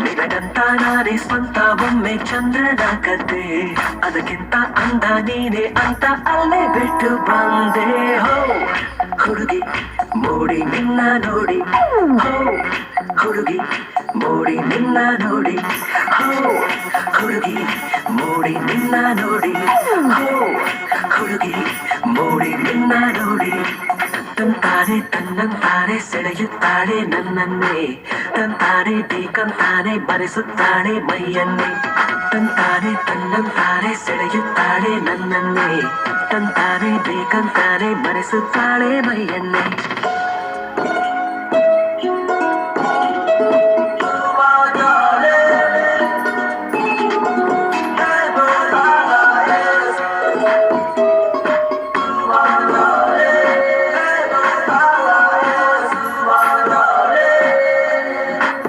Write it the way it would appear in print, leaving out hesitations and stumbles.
ನಿನಗಂತ ನಾನೇ ಸ್ವಂತ ಒಮ್ಮೆ ಚಂದ್ರನ ಕತೆ, ಅದಕ್ಕಿಂತ ಅಂದ ನೀನೆ ಅಂತ ಅಲ್ಲೇ ಬಿಟ್ಟು ಬಂದೆ. ಹೋ ಹುಡುಗಿ ಮೋಡಿ ನಿನ್ನ ನೋಡಿ, ಹೋ ಹುಡುಗಿ ಮೋಡಿ ನಿನ್ನ ನೋಡಿ, ಹೋ ಹುಡುಗಿ ಮೋಡಿ ನಿನ್ನ ನೋಡಿ, ಹೋ ಹುಡುಗಿ ಮೋಡಿ ನಿನ್ನ ನೋಡಿ. ತಂತಾನೆ ತನ್ನಂತಾನೆ ಸೆಳೆಯುತ್ತಾಳೆ ನನ್ನನ್ನೇ, ತಂತಾನೆ ಬೇಕಂತಾನೆ ಬರೆಸುತ್ತಾಳೆ ಮೈಯನ್ನೇ. ತಂತಾನೆ ತನ್ನಂತಾನೆ ಸೆಳೆಯುತ್ತಾಳೆ ನನ್ನನ್ನೇ, ತಂತಾನೆ ಬೇಕಂತಾನೆ ಬರೆಸುತ್ತಾಳೆ ಮೈಯನ್ನೇ.